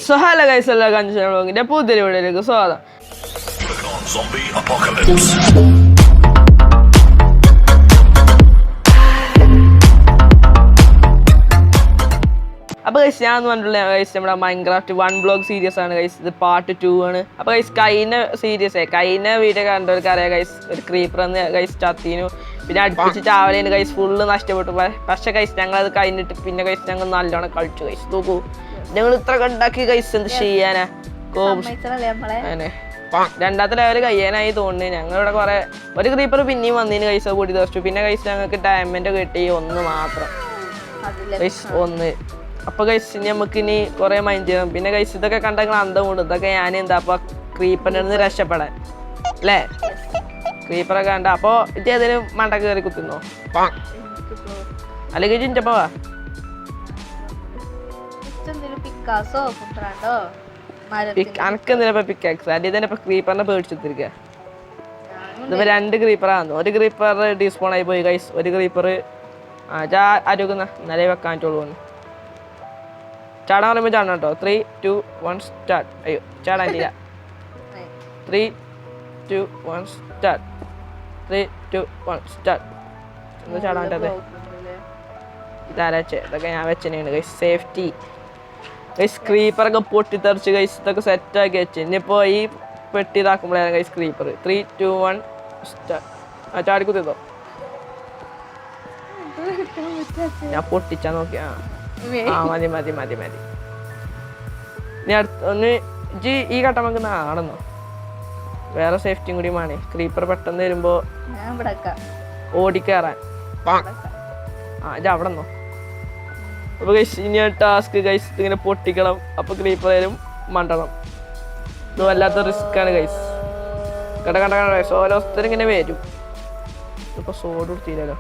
So hello guys, എല്ലാ കഞ്ചൻ വ്ളോഗിന്റെ പുതിയ വീഡിയോയിലേക്ക് സ്വാഗതം. അപ്പോൾ ഗൈസ് ഞാൻ പറഞ്ഞിട്ടുള്ള ഗൈസ് നമ്മുടെ മൈൻക്രാഫ്റ്റ് 1 ബ്ലോഗ് സീരീസ് ആണ് ഗൈസ്. ഇത് പാർട്ട് 2 ആണ്. അപ്പോൾ ഗൈസ് കഴിഞ്ഞ വീഡിയോ കണ്ടവർക്ക് അറിയാം ഗൈസ്, ഒരു ക്രീപ്പർ എന്ന് ഗൈസ് ചത്തീനു. പിന്നെ അടുപ്പിച്ച് ചാവലേന് ഗൈസ് ഫുള്ള് നഷ്ടപ്പെട്ടു. പക്ഷേ ഗൈസ് ഞങ്ങളത് കഴിഞ്ഞിട്ട് പിന്നെ ഗൈസ് ഞങ്ങൾ നല്ലോണം കളിച്ചു ഗൈസ്. നോക്കൂ, ഞങ്ങൾ ഇത്ര ഉണ്ടാക്കി ഗൈസ്, എന്ത് ചെയ്യാനാ. അങ്ങനെ രണ്ടാമത്തെ ലെവൽ കഴിയാനായി തോന്നുന്നു. ഞങ്ങളിവിടെ കുറെ ഒരു ക്രീപ്പർ പിന്നെയും വന്നതിന് ഗൈസ് കൂടി തീർച്ചു. പിന്നെ ഗൈസ് ഞങ്ങൾക്ക് ഡയമണ്ട് കിട്ടി ഒന്ന് മാത്രം ഗൈസ്, ഒന്ന്. അപ്പൊ ഗൈസ് നമുക്ക് ഇനി കുറെ മൈൻഡ് ചെയ്യണം. പിന്നെ ഗൈസ് ഇതൊക്കെ കണ്ടെങ്കിൽ അന്തം കൂടും. ഇതൊക്കെ ഞാൻ എന്താ അപ്പൊ ക്രീപ്പറിൽ നിന്ന് രക്ഷപ്പെടാൻ അല്ലേ, ക്രീപ്പറൊക്കെ കണ്ട. അപ്പൊ ഇത് ഏതെങ്കിലും മണ്ട കയറി കുത്തുന്നോ അല്ലെങ്കിൽ ചിന്തപ്പോ അനക്കെന്തിനാ പിക്കാക്സ് അല്ലെ തന്നെ ഇപ്പൊ ക്രീപ്പറിനെ പേടിച്ചെത്തിരിക്കുക. ഇതിപ്പോ 2 ക്രീപ്പറാന്നു. ഒരു ക്രീപ്പർ ഡിസ്പോൺ ആയി പോയി ഗൈസ്. ഒരു ക്രീപ്പർ അരുകുന്ന ഇന്നലെ വെക്കാൻ പറ്റുള്ളൂ. ചാടാൻ പറയുമ്പോൾ ചാടണം കേട്ടോ. 3, 2, 1 സ്റ്റാർട്ട്. അയ്യോ ചാടാൻ ഇല്ല. 3, 2, 1 സ്റ്റാർട്ട്. 3, 2, 1 സ്റ്റാർട്ട്. ഒന്ന് ചാടാൻ പറ്റാതെ ഇതാരച്ച് ഇതൊക്കെ ഞാൻ വെച്ചനെയാണ് ഗൈസ്, സേഫ്റ്റി ഗൈസ്. ക്രീപ്പറൊക്കെ പൊട്ടിത്തെറിച്ച് ഗൈസ് ഇതൊക്കെ സെറ്റാക്കി വെച്ച്. ഇനിയിപ്പോൾ ഈ പെട്ടി ഇതാക്കുമ്പോഴാണ് ഗൈസ് ക്രീപ്പർ. 3, 2, 1 സ്റ്റാർട്ട്. ചാടിക്കുത്തിയതോ ഞാൻ പൊട്ടിച്ചാ നോക്കി. മതി മതി മതി മതി. ഇനി ഒന്ന് ഈ ഘട്ടം നമുക്ക് ആണെന്നോ, വേറെ സേഫ്റ്റിയും കൂടി വേണേ. ക്രീപ്പർ പെട്ടെന്ന് വരുമ്പോ ഓടിക്കയറാൻ. ഇത് അവിടെ നിന്നോ. അപ്പൊ ഗൈസ് ഇനി ടാസ്ക് ഗൈസ് ഇങ്ങനെ പൊട്ടിക്കണം. അപ്പൊ ക്രീപ്പർ വരും മണ്ടണം. ഇത് വല്ലാത്ത റിസ്ക് ആണ് ഗൈസ്. കണ്ട കണ്ട കണ്ട ഗൈസ് ഓരോരുത്തരും ഇങ്ങനെ വരും. ഇപ്പൊ സോഡ് കൊടുത്തില്ലല്ലോ.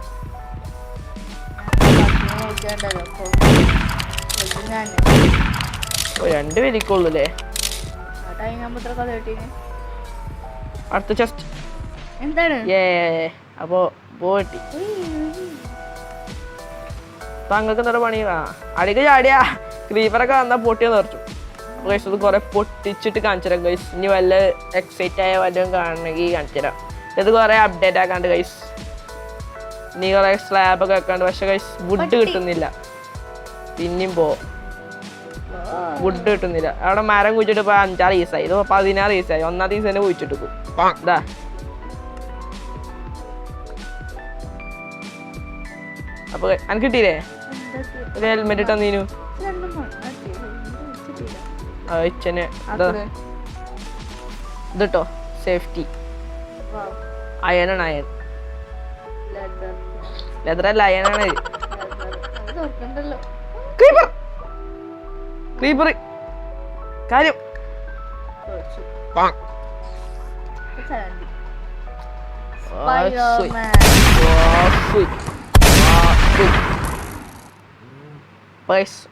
2 പേരിക്കുള്ളൂല്ലേ. അടുത്ത ചെസ്റ്റ് എന്താണ്? അപ്പൊ പോട്ടി താങ്കൾക്ക് എന്താ പണി? അടിക്ക് ചാടിയാ ക്രീപ്പറൊക്കെ വന്നാൽ പൊട്ടിയെന്ന് നിറച്ചു ഗൈസ്. ഇത് കുറെ പൊട്ടിച്ചിട്ട് കാണിച്ചു തരാം ഗൈസ്. ഇനി വല്ല എക്സൈറ്റ് ആയ വല്ലതും കാണണമെങ്കിൽ കാണിച്ചു തരാം. ഇത് കുറെ അപ്ഡേറ്റ് ആക്കാണ്ട് ഗൈസ്. ഇനി കുറെ സ്ലാബൊക്കെ വെക്കാണ്ട്. പക്ഷെ ഗൈസ് വുഡ് കിട്ടുന്നില്ല. പിന്നെയും വുഡ് കിട്ടുന്നില്ല. അവിടെ മരം കുഴിച്ചിട്ട് ഇപ്പൊ 5-6 ഈസായി. ഇത് 16 ഈസായി. 1-ാമത്തെ ഈസ് തന്നെ കുഴിച്ചിട്ട് ഇതാ. അപ്പൊ അനക്ക് കിട്ടിയില്ലേ ഒരു ഹെൽമെറ്റ് ഇട്ടാ നീനു? ഇതിട്ടോ സേഫ്റ്റി. അയനാണ്, അയൻ. ലെതറല്ല, അയനാണ്. ക്രീപ്പർ ക്രീപ്പർ കാര്യം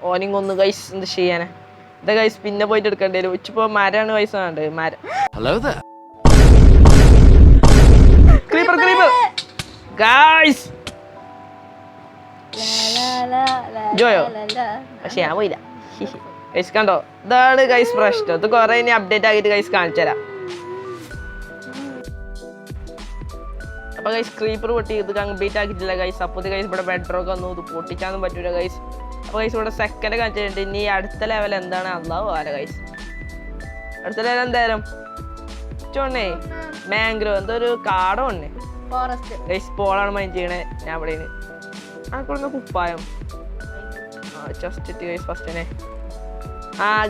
ഓനിങ് ഒന്ന് ഗൈസ് എന്ത് ചെയ്യാനാ. ഇതാ ഗൈസ് പിന്നെ പോയിട്ട് എടുക്കേണ്ടി വരും. ഇച്ചിപ്പോ മരാണ് ഗൈസ് വേണ്ടത്. മരം. Creeper creeper guys Joyo. പക്ഷെ ഞാൻ പോയില്ല ഗൈസ്. കണ്ടോ, ഇതാണ് ഗൈസ് പ്രശ്നം. ഇത് കുറെ ഇനി അപ്ഡേറ്റ് ആക്കിയിട്ട് ഗൈസ് കാണിച്ചു തരാം. അപ്പൊ ഗൈസ് ക്രീപ്പർ പൊട്ടി. ഇത് കംപ്ലീറ്റ് ആക്കിയിട്ടില്ല ഗൈസ്. അപ്പോൾ ഇത് ഗൈസ് ഇവിടെ ബെഡ്റോക്ക് വന്നു. ഇത് പൊട്ടിച്ചാന്നും പറ്റൂല ഗൈസ്. അപ്പോൾ ഗൈസ് ഇവിടെ സെക്കൻഡ് കാണിച്ചിട്ടുണ്ട്. ഇനി അടുത്ത ലെവൽ എന്താണ് അല്ലാഹു ആല ഗൈസ്. അടുത്ത ലെവൽ എന്തായാലും ചോണേ മാംഗ്രോ എന്തോ ഒരു കാടോ ഉണ്ട് ഗൈസ്. പോളാണ് മൈൻഡ് ചെയ്യണേ. ഞാൻ ഇവിടെ ആക്കുള്ള കുപ്പായം ജസ്റ്റ് ഇട്ട് ഗൈസ് ഫസ്റ്റനെ.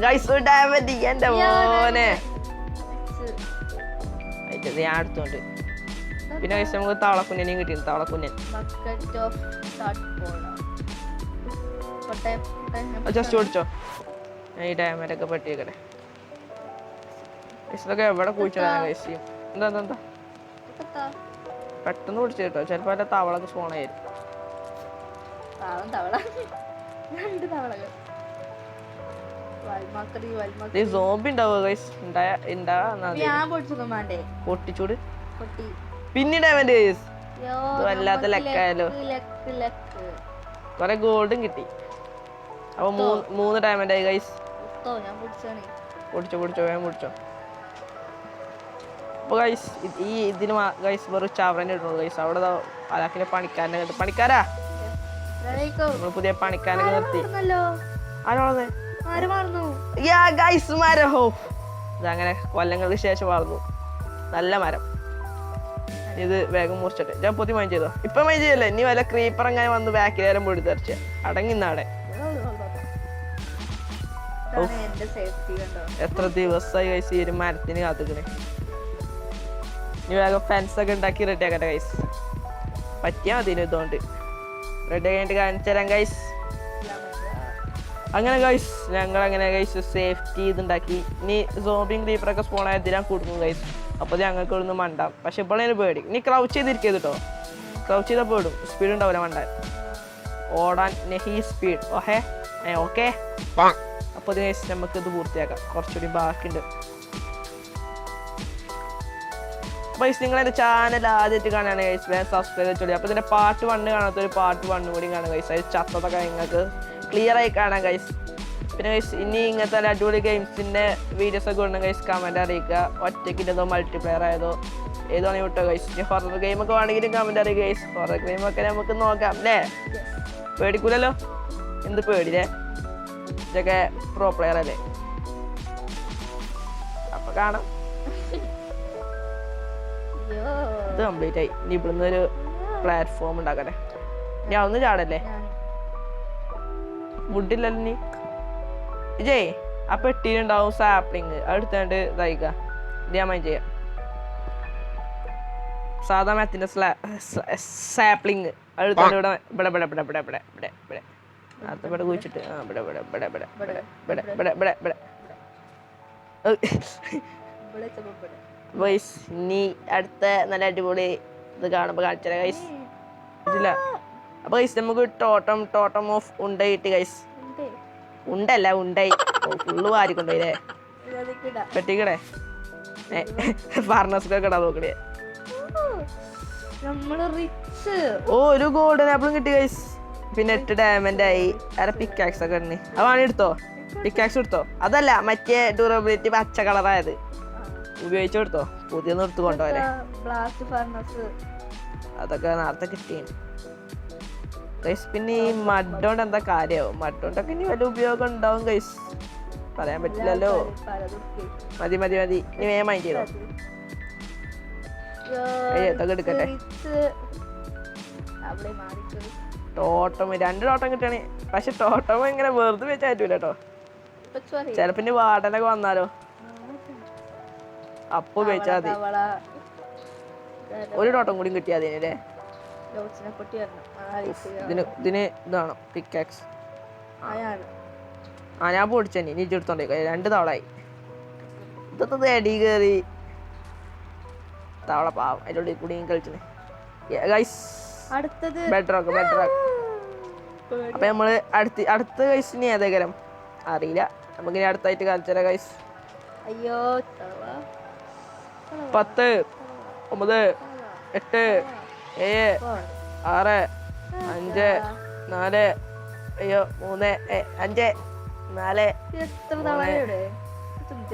ഗൈസ് ഡയമണ്ട് എന്റെ മോനെ ഞാൻ അടുത്തോണ്ട്. പിന്നെ ഗൈസ് നമുക്ക് തവളക്കുഞ്ഞനെയും കിട്ടിയിരുന്നു. തവളക്കുഞ്ഞൻ ജസ്റ്റ് ഓടിച്ചോ. ഈ ഡയമണ്ട് ഒക്കെ പെട്ടിയേക്കട്ടെ. ഇതൊക്കെ എവിടെ കുഴിച്ചിടാനാ ഗൈസ്? എന്താ എന്താ പെട്ടെന്ന് പിടിച്ചു കേട്ടോ. ചിലപ്പോ എന്റെ തവളൊക്കെ സ്പോണായിരുന്നു. സോംബി ഉണ്ടാവുക ഗൈസ്. പൊട്ടിച്ചൂട് പിന്നെ ഡയമണ്ട് ഗൈസ്. വല്ലാത്ത ലെക്കായാലോ. കുറെ ഗോൾഡും കിട്ടി. അപ്പൊ 3 ഡയമണ്ട് ആയി ഗൈസ്. പിടിച്ചോ വേഗം പിടിച്ചോ. അപ്പൊ ഗൈസ് ഈ ഇതിന് ഗൈസ് വെറും ചവറന്നെ ഇടുള്ളൂ ഗൈസ്. അവിടെ അലാക്കിലെ പണിക്കാരനെ കിട്ടും. പണിക്കാരാ നമ്മള് പുതിയ പണിക്കാരനെ നിർത്തി. ഇതങ്ങനെ കൊല്ലങ്ങൾക്ക് ശേഷം വളർന്നു. നല്ല മരം. ഇത് വേഗം മുറിച്ചിട്ട് ഞാൻ പൊതി മൈൻഡ് ചെയ്തോ. ഇപ്പൊ മൈൻഡ് ചെയ്യല്ലേ, ഇനി വല്ല ക്രീപ്പർ അങ്ങനെ വന്ന് ബാക്കിലേരം പൊടി തെറിച്ച അടങ്ങിന്നാടെ. എത്ര ദിവസമായി ഗൈസ് ഈ ഒരു മരത്തിന് കാത്തുക്കണേ. ഇനി വേഗം ഫെൻസ് ഒക്കെ ഉണ്ടാക്കി റെഡി ആക്കട്ടെ ഗൈസ്. പറ്റിയാ മതി ഇതുകൊണ്ട്. റെഡി ആയിട്ട് കാണിച്ചു തരാം ഗൈസ്. അങ്ങനെ ഗൈസ് ഞങ്ങൾ അങ്ങനെ ഗൈസ് സേഫ്റ്റി ഇതുണ്ടാക്കി. ഇനി സോംബിയും ക്രീപ്പറൊക്കെ സ്പോൺ ആയതിനാൻ കൊടുക്കും ഗൈസ്. അപ്പോൾ ഞങ്ങൾക്ക് ഇവിടുന്ന് മണ്ടാം. പക്ഷെ ഇപ്പോഴതിന് പേടി. ഇനി ക്രൗച്ച് ചെയ്തിരിക്കരുത് കേട്ടോ. ക്രൗച്ച് ചെയ്താൽ പേടും. സ്പീഡ് ഉണ്ടാവില്ല മണ്ടാൻ. ഓടാൻ നെഹി സ്പീഡ്. ഓഹേ ഓക്കെ. അപ്പോൾ ഗൈസ് നമുക്ക് ഇത് പൂർത്തിയാക്കാം. കുറച്ചുകൂടി ബാക്കിയുണ്ട്. അപ്പോൾ ഗൈസ് നിങ്ങൾ എൻ്റെ ചാനൽ ആദ്യമായിട്ട് കാണുകയാണ് ഗൈസ് വേഗം സബ്സ്ക്രൈബ് ചെയ്തോളി. അപ്പോൾ ഇതിൻ്റെ പാർട്ട് 1 കാണാത്തൊരു പാർട്ട് 1 കൂടി കാണാം ഗൈസ്. അത് ചത്തതൊക്കെ നിങ്ങൾക്ക് ക്ലിയർ ആയി കാണാം ഗൈസ്. പിന്നെ ഗൈസ് ഇനി ഇങ്ങനത്തെ അടിപൊളി ഗെയിംസിൻ്റെ വീഡിയോസ് ഒക്കെ ഉണ്ടെങ്കിൽ ഗൈസ് കമൻറ്റ് അറിയിക്കുക. ഒറ്റയ്ക്കിൻ്റെതോ മൾട്ടിപ്ലെയർ ആയതോ ഏതോ ആണ് വിട്ടോ ഗൈസ്. ഇനി ഹൊറർ ഗെയിമൊക്കെ വേണമെങ്കിലും കമൻറ്റ് അറിയിക്കുക ഗൈസ്. ഹൊറർ ഗെയിമൊക്കെ നമുക്ക് നോക്കാം അല്ലേ? പേടിക്കൂലല്ലോ. എന്ത് പേടിയില്ലേ? ഇതൊക്കെ പ്രോ പ്ലെയർ അല്ലേ? അപ്പൊ കാണാം. ഇത് കംപ്ലീറ്റ് ആയി. ഇനി ഇവിടുന്ന് ഒരു പ്ലാറ്റ്ഫോം ഉണ്ടാക്കട്ടെ. ഞാൻ ഒന്ന് ചാടല്ലേ? വുഡില്ലല്ലോ നീ ജയ്. ആ പെട്ടിയിലുണ്ടാവും സാപ്ലിങ്. അടുത്താണ്ട് ഇതായിക്ക. ഇത് ഞാൻ മൈൻഡ് ചെയ്യാം. സാധാ മരത്തിന്റെ സാപ്ലിങ് അടുത്താണ്ട് ഇവിടെ ഇവിടെ ഇവിടെ ഇവിടെ ഇവിടെ ഇവിടെ ഇവിടെ ഇവിടെ അത് ഇവിടെ കുഴിച്ചിട്ട് ഇവിടെ ഇവിടെ ഇവിടെ ഇവിടെ ഇവിടെ ഇവിടെ ഇവിടെ ഇവിടെ ഇവിടെ. ഗൈസ് ഇനി അടുത്ത നല്ല അടിപൊളി ഇത് കാണുമ്പോൾ കാണിച്ചാൽ ഗൈസ് ഇല്ല. അപ്പൊ ഗൈസ് നമുക്ക് ടോട്ടം ഓഫ് ഉണ്ടായിട്ട് ഗൈസ്. ഉണ്ടല്ല ഉണ്ടായി. ഫുള്ള് വാരിക്കൊണ്ടേ പെട്ടിക്കടേ ഫാർമേഴ്സ്ക്കൊക്കെ ഇടാ നോക്കണേ. ഓ ഒരു ഗോൾഡൻ ആപ്പിളും കിട്ടി ഗൈസ്. പിന്നെ 8 ഡയമണ്ട് ആയി. അരെ പിക്കാക്സ് ഒക്കെ ഉണ്ട്. അത് വേണേ എടുത്തോ. പിക്കാക്സ് എടുത്തോ. അതല്ല മറ്റേ ഡ്യൂറബിലിറ്റി പച്ച കളറായത് ഉപയോഗിച്ചു കൊടുത്തോ. പുതിയൊന്നും എടുത്ത് കൊണ്ടുപോരെ. അതൊക്കെ നേരത്തെ കിട്ടിയാണ് ഗൈസ്. പിന്നെ ഈ മഡോണ്ട് എന്താ കാര്യമാവും? മഡോണ്ടൊക്കെ ഇനി വല്ല ഉപയോഗം ഉണ്ടാവും ഗൈസ്. പറയാൻ പറ്റില്ലല്ലോ. മതി മതി മതി. ഇനി വേഗം മൈൻഡ് ചെയ്തോ. ഇതൊക്കെ എടുക്കട്ടെ. ടോട്ടം 2 ടോട്ടം കിട്ടണേ. പക്ഷെ ടോട്ടം ഇങ്ങനെ വെറുതെ വെച്ചാൽ പറ്റൂല കേട്ടോ. ചിലപ്പോ ഇനി വാർഡനൊക്കെ വന്നാലോ അപ്പൊ ഉപയോഗിച്ചാൽ മതി. ഒരു ടോട്ടം കൂടി കിട്ടിയാൽ മതി അല്ലേ? ഇതിന് ഇതാണോ പിക്കാക്സ്? ഞാൻ പൊടിച്ചെ. നീ എടുത്തോണ്ടേ 2 തവളായി. ഇതൊക്കെ അടി കയറി തവള പാവം അതിൻ്റെ കൂടി കളിച്ചേ ഗൈസ്. ബെഡ്റോക്ക്. അപ്പൊ നമ്മള് അടുത്ത ഗൈസിന് ഏതെങ്കിലും അറിയില്ല. നമുക്കിനി അടുത്തായിട്ട് കളിച്ചാലോ ഗൈസ്. 10 9 8 7 6 5 4 3 5 4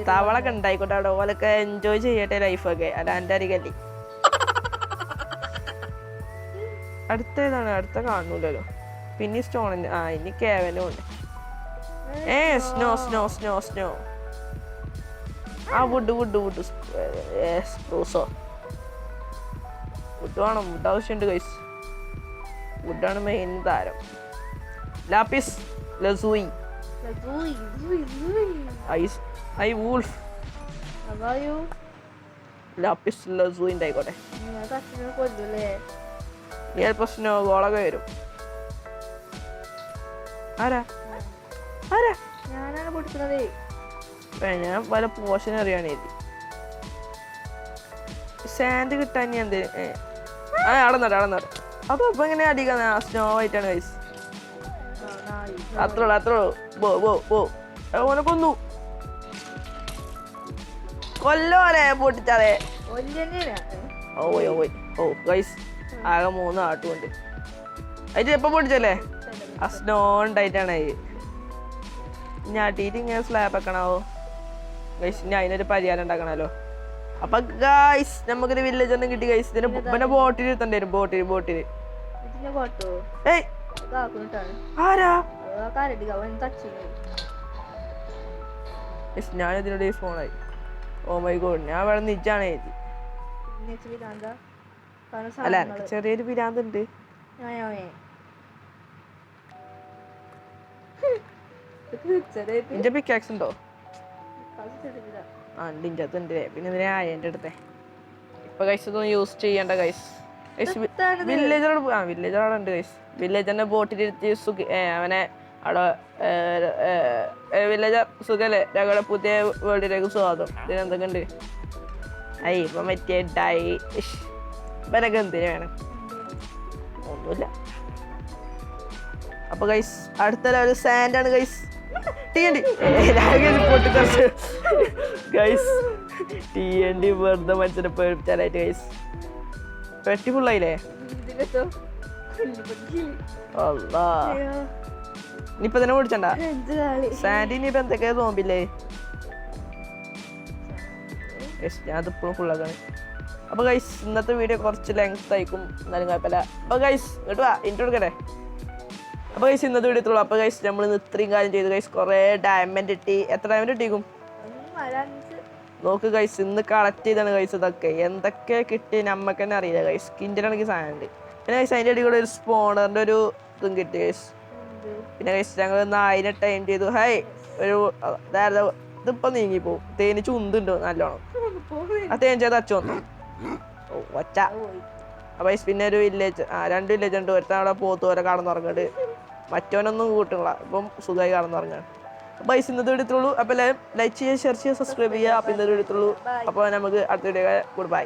തവളൊക്കെ ഉണ്ടായിക്കോട്ടെ അവിടെ. ഓലൊക്കെ എൻജോയ് ചെയ്യട്ടെ ലൈഫൊക്കെ. അല്ല എൻ്റെ അരികല്ലേ. അടുത്തേതാണ്? അടുത്ത കാണൂലല്ലോ. പിന്നെ സ്റ്റോണിന് ഇനി കേവനും ഉണ്ട്. സ്നോ ആ വുഡ് സ്പ്രൂസോ വുഡ് വേണം. വുഡ് ആവശ്യമുണ്ട് ഗൈസ്. വുഡാണ് മെയിൻ താരം. Lapis lazuli wolf. Lapis lazuli ഉണ്ടായിക്കോട്ടെ. നീ ചിലപ്പോ സ്നോ ബോളൊക്കെ വരും. ആരാ ഞാനാണ് പൊടിക്കുന്നത്. ഞാൻ പല പോഷൻ അറിയാണേ. സാൻഡ് കിട്ടാൻ എന്ത് അടന്നട്ടെ. അതപ്പോ എങ്ങനെ അടിക്കാൻ? സ്നോ ആയിട്ടാണ് ഗൈസ്. അത്രയുള്ളൂ. ഓനെ കൊന്നു. കൊല്ലോനെ പൊട്ടിച്ചാതെ. ഓ ഗൈസ് ആകെ 3 ആട്ടുമുണ്ട്. അതിന് എപ്പം പൊട്ടിച്ചല്ലേ? ആ സ്നോ ഉണ്ടായിട്ടാണ്. ഞാട്ടിയിട്ട് ഇങ്ങനെ സ്ലാബ് വെക്കണാവോ ഗൈസ്. ഇനി അതിനൊരു പരിഹാരം ഉണ്ടാക്കണല്ലോ. അപ്പൊ ഗൈസ് നമുക്കൊരു വില്ലേജ് ഒന്നും കിട്ടി ഗൈസ്. പിന്നെ ബോട്ടിൽ ഇരുത്തണ്ടി വരും. ബോട്ടിൽ ഏയ് ആരാ ഞാൻ ഇതിനോട് ഫോണായി. ഓ മൈ ഗോഡ്, ഞാൻ ഇവിടെ നിജാണ് എഴുതി. അല്ല എനിക്ക് ചെറിയൊരു പിരാന്ത് ഉണ്ട്. നിന്റെ പിക്കാക്സ് ഉണ്ടോ? ആ ഉണ്ട്, ഇൻ്റെ ഉണ്ട്. പിന്നെ ഇതിനെ ആയൻ്റെ അടുത്തേ ഇപ്പൊ ഗൈസ് ഇതൊന്നും യൂസ് ചെയ്യണ്ട ഗൈസ്. വില്ലേജറോട് വില്ലേജറോട് ഉണ്ട് ഗൈസ്. വില്ലേജറിനെ ബോട്ടിലിരുത്തി അവനെ അവിടെ വില്ലേജർ സുഖല്ലേ? ഞങ്ങളുടെ പുതിയ വേൾഡിലേക്ക് സ്വാഗതം. ഇതിനെന്തൊക്കെ ഉണ്ട്? ഇപ്പൊ മറ്റേ ഇവനൊക്കെ എന്തിനു വേണം? ഒന്നുമില്ല. അപ്പൊ ഗൈസ് അടുത്ത ലെവൽ സാൻഡാണ് ഗൈസ്. ഗൈസ് TNT വെറുതെ മനുഷ്യനെ പേടിപ്പിച്ചാലായിട്ട് ഗൈസ്. പെട്ടി ഫുള്ളായില്ലേ? അല്ലാ ഇനിയിപ്പൊ തന്നെ ഓടിച്ചണ്ട സാൻഡി. ഇനിയിപ്പൊ എന്തൊക്കെയാ തോമ്പില്ലേ? ഞാൻ അതിപ്പോഴും ഫുള്ളാക്കാണ്. അപ്പൊ ഗൈസ് ഇന്നത്തെ വീഡിയോ കുറച്ച് ലെങ്ത് ആയിക്കും, എന്നാലും കുഴപ്പമില്ല. അപ്പൊ ഗൈസ് ഇങ്ങോട്ട് വാ, ഇൻട്രോ എടുക്കട്ടെ. അപ്പൊ ഗൈസ് ഇന്നത്തെ വീഡിയോ എത്തുള്ളൂ. അപ്പൊ ഗൈസ് നമ്മൾ ഇത്രയും കാര്യം ചെയ്തു ഗൈസ്. കുറെ ഡയമണ്ട് കിട്ടി. എത്ര ഡയമണ്ട് കിട്ടിക്കും നോക്ക് ഗൈസ്. ഇന്ന് കളക്ട് ചെയ്താണ് ഗൈസ്. ഇതൊക്കെ എന്തൊക്കെ കിട്ടി നമ്മക്ക് തന്നെ അറിയില്ല ഗൈസ്. കിൻഡിലാണെങ്കിൽ സാധനം ഉണ്ട്. പിന്നെ ഗൈസ് അതിൻ്റെ അടിയിൽ കൂടെ ഒരു സ്പോണറിന്റെ ഒരു ഇതും കിട്ടി ഗൈസ്. പിന്നെ ഗൈസ് ഞങ്ങൾ 1000 ടൈം ചെയ്തു. ഹൈ ഒരു ഇതിപ്പോ നീങ്ങിപ്പോവും. തേനി ചുണ്ടുണ്ടോ നല്ലോണം. ആ തേൻ ചെയ്ത് അച്ചു വന്നു. ഓ ഒച്ച. അപ്പൊ ഗൈസ് പിന്നെ ഒരു വില്ലേജ്, 2 വില്ലേജ് ഉണ്ട്. ഒരുത്തൻ അവിടെ പോത്തോരെ കടന്നുറങ്ങണ്ട്. മറ്റവനൊന്നും കൂട്ടുള്ള ഇപ്പം സുഖമായി കടന്നുറങ്ങാണ്. അപ്പൊ ഗൈസ് ഇന്നത്തെ വീഡിയോ എത്തുള്ളൂ. അപ്പൊ ലൈക്ക് ചെയ്യുക, ഷെയർ ചെയ്യുക, സബ്സ്ക്രൈബ് ചെയ്യുക. അപ്പൊ ഇന്നത്തെ വീഡിയോ എത്തുള്ളൂ. അപ്പൊ നമുക്ക് അടുത്ത വീഡിയോ ഗുഡ് ബൈ.